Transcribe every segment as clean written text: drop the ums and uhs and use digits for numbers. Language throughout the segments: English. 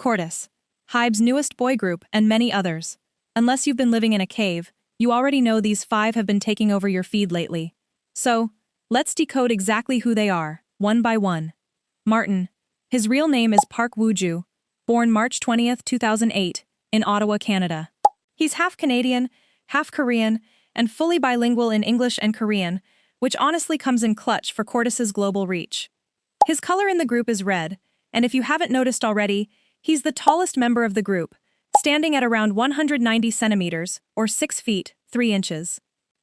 Cortis, HYBE's newest boy group, and many others. Unless you've been living in a cave, you already know these 5 have been taking over your feed lately. So, let's decode exactly who they are, one by one. Martin. His real name is Park Woo-ju, born March 20th, 2008, in Ottawa, Canada. He's half Canadian, half Korean, and fully bilingual in English and Korean, which honestly comes in clutch for Cortis's global reach. His color in the group is red, and if you haven't noticed already, he's the tallest member of the group, standing at around 190 centimeters, or 6 feet, 3 inches.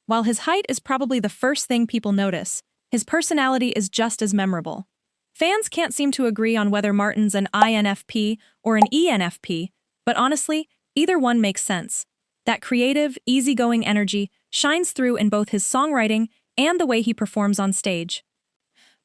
While his height is probably the first thing people notice, his personality is just as memorable. Fans can't seem to agree on whether Martin's an INFP or an ENFP, but honestly, either one makes sense. That creative, easygoing energy shines through in both his songwriting and the way he performs on stage.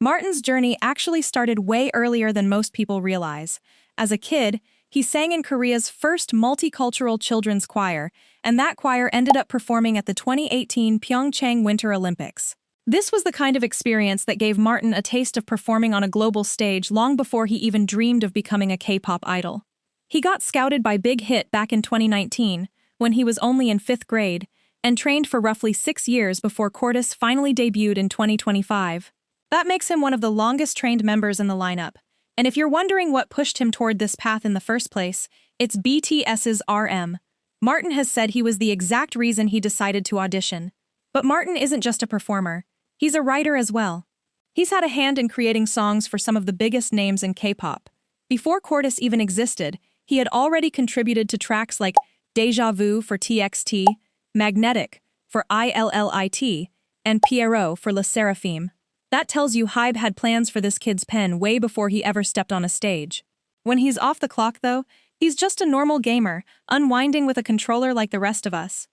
Martin's journey actually started way earlier than most people realize. As a kid, he sang in Korea's first multicultural children's choir, and that choir ended up performing at the 2018 Pyeongchang Winter Olympics. This was the kind of experience that gave Martin a taste of performing on a global stage long before he even dreamed of becoming a K-pop idol. He got scouted by Big Hit back in 2019, when he was only in 5th grade, and trained for roughly 6 years before Cortis finally debuted in 2025. That makes him one of the longest-trained members in the lineup. And if you're wondering what pushed him toward this path in the first place, it's BTS's RM. Martin has said he was the exact reason he decided to audition. But Martin isn't just a performer. He's a writer as well. He's had a hand in creating songs for some of the biggest names in K-pop. Before Cortis even existed, he had already contributed to tracks like Deja Vu for TXT, Magnetic for ILLIT, and Pierrot for Le Seraphim. That tells you HYBE had plans for this kid's pen way before he ever stepped on a stage. When he's off the clock, though, he's just a normal gamer, unwinding with a controller like the rest of us.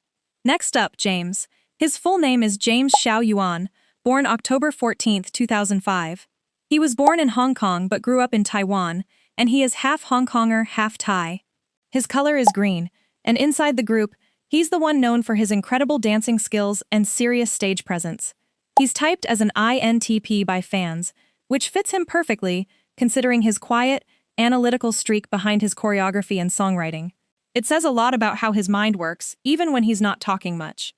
Next up, James. His full name is James Xiaoyuan, born October 14, 2005. He was born in Hong Kong but grew up in Taiwan, and he is half Hong Konger, half Thai. His color is green, and inside the group, he's the one known for his incredible dancing skills and serious stage presence. He's typed as an INTP by fans, which fits him perfectly, considering his quiet, analytical streak behind his choreography and songwriting. It says a lot about how his mind works, even when he's not talking much.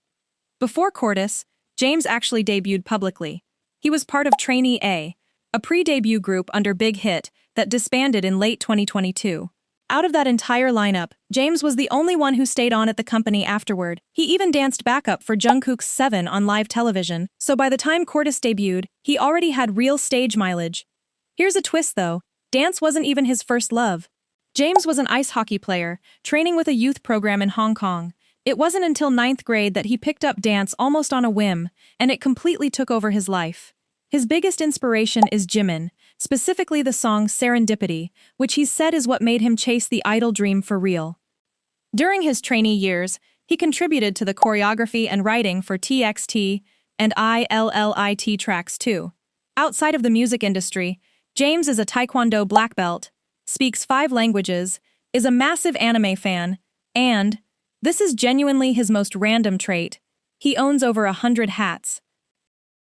Before Cortis, James actually debuted publicly. He was part of Trainee A, a pre-debut group under Big Hit that disbanded in late 2022. Out of that entire lineup, James was the only one who stayed on at the company afterward. He even danced backup for Jungkook's 7 on live television, so by the time Cortis debuted, he already had real stage mileage. Here's a twist though, dance wasn't even his first love. James was an ice hockey player, training with a youth program in Hong Kong. It wasn't until 9th grade that he picked up dance almost on a whim, and it completely took over his life. His biggest inspiration is Jimin, specifically the song Serendipity, which he said is what made him chase the idol dream for real. During his trainee years, he contributed to the choreography and writing for TXT and ILLIT tracks too. Outside of the music industry, James is a Taekwondo black belt, speaks 5 languages, is a massive anime fan, and, this is genuinely his most random trait, he owns over 100 hats.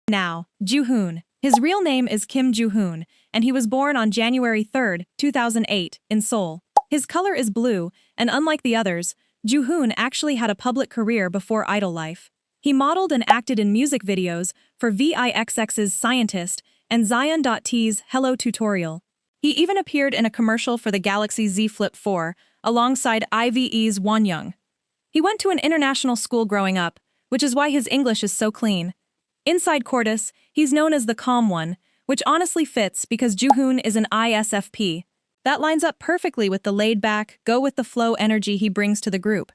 Now, Juhoon. His real name is Kim Juhoon, and he was born on January 3, 2008, in Seoul. His color is blue, and unlike the others, Juhoon actually had a public career before idol life. He modeled and acted in music videos for VIXX's Scientist and Zion.T's Hello Tutorial. He even appeared in a commercial for the Galaxy Z Flip 4, alongside IVE's Wonyoung. He went to an international school growing up, which is why his English is so clean. Inside Cortis, he's known as the calm one, which honestly fits because Juhoon is an ISFP. That lines up perfectly with the laid-back, go-with-the-flow energy he brings to the group.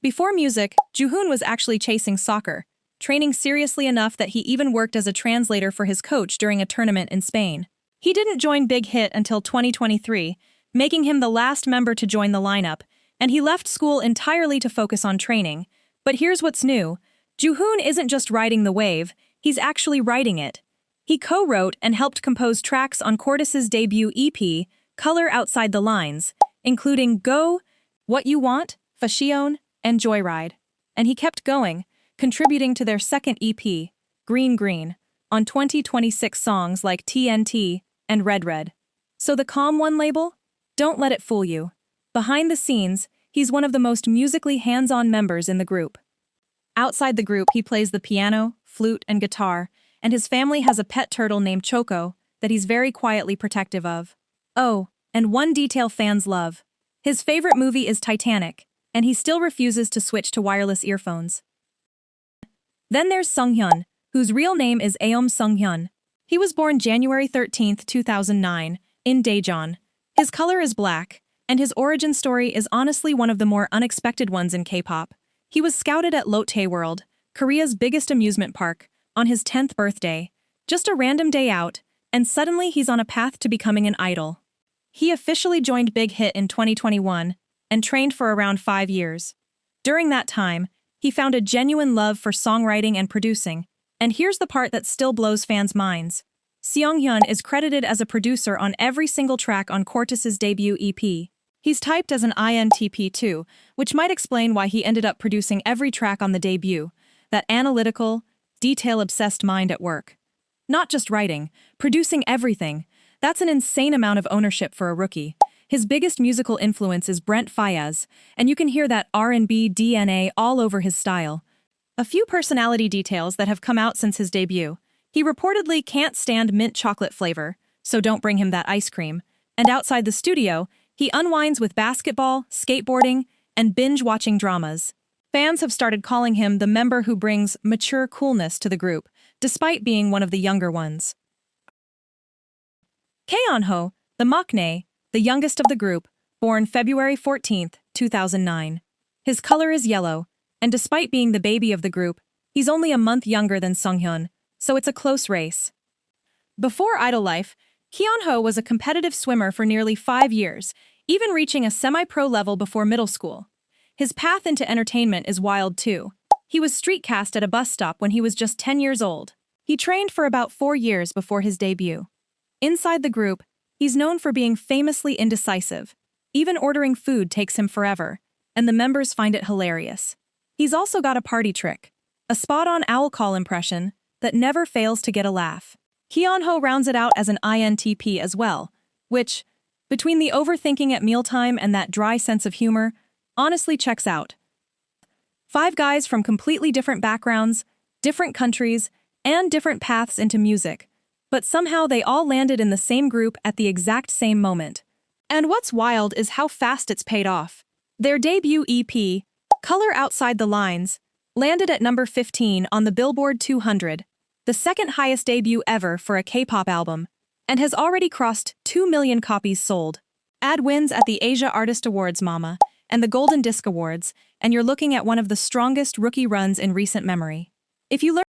Before music, Juhoon was actually chasing soccer, training seriously enough that he even worked as a translator for his coach during a tournament in Spain. He didn't join Big Hit until 2023, making him the last member to join the lineup, and he left school entirely to focus on training. But here's what's new. Juhoon isn't just riding the wave, he's actually writing it. He co-wrote and helped compose tracks on Cortis's debut EP, Color Outside the Lines, including Go, What You Want, Fashion, and Joyride. And he kept going, contributing to their second EP, Green Green, on 2026 songs like TNT and Red Red. So the Calm One label? Don't let it fool you. Behind the scenes, he's one of the most musically hands-on members in the group. Outside the group, he plays the piano, flute, and guitar, and his family has a pet turtle named Choco that he's very quietly protective of. Oh, and one detail fans love. His favorite movie is Titanic, and he still refuses to switch to wireless earphones. Then there's Seonghyeon, whose real name is Seonghyeon. He was born January 13, 2009, in Daejeon. His color is black, and his origin story is honestly one of the more unexpected ones in K-pop. He was scouted at Lotte World, Korea's biggest amusement park, on his 10th birthday. Just a random day out, and suddenly he's on a path to becoming an idol. He officially joined Big Hit in 2021 and trained for around 5 years. During that time, he found a genuine love for songwriting and producing, and here's the part that still blows fans' minds. Seonghyeon is credited as a producer on every single track on Cortis's debut EP. He's typed as an INTP too, which might explain why he ended up producing every track on the debut, that analytical, detail-obsessed mind at work. Not just writing, producing everything. That's an insane amount of ownership for a rookie. His biggest musical influence is Brent Faiyaz, and you can hear that R&B DNA all over his style. A few personality details that have come out since his debut. He reportedly can't stand mint chocolate flavor, so don't bring him that ice cream. And outside the studio, he unwinds with basketball, skateboarding, and binge-watching dramas. Fans have started calling him the member who brings mature coolness to the group, despite being one of the younger ones. Keonho, the maknae, the youngest of the group, born February 14, 2009. His color is yellow, and despite being the baby of the group, he's only a month younger than Seonghyeon, so it's a close race. Before idol life, Keonho was a competitive swimmer for nearly 5 years, even reaching a semi-pro level before middle school. His path into entertainment is wild too. He was street cast at a bus stop when he was just 10 years old. He trained for about 4 years before his debut. Inside the group, he's known for being famously indecisive. Even ordering food takes him forever, and the members find it hilarious. He's also got a party trick, a spot-on owl call impression that never fails to get a laugh. Keonho rounds it out as an INTP as well, which, between the overthinking at mealtime and that dry sense of humor, honestly checks out. 5 guys from completely different backgrounds, different countries, and different paths into music, but somehow they all landed in the same group at the exact same moment. And what's wild is how fast it's paid off. Their debut EP, Color Outside the Lines, landed at number 15 on the Billboard 200, the second highest debut ever for a K-pop album, and has already crossed 2 million copies sold. Add wins at the Asia Artist Awards Mama and the Golden Disc Awards, and you're looking at one of the strongest rookie runs in recent memory. If you learn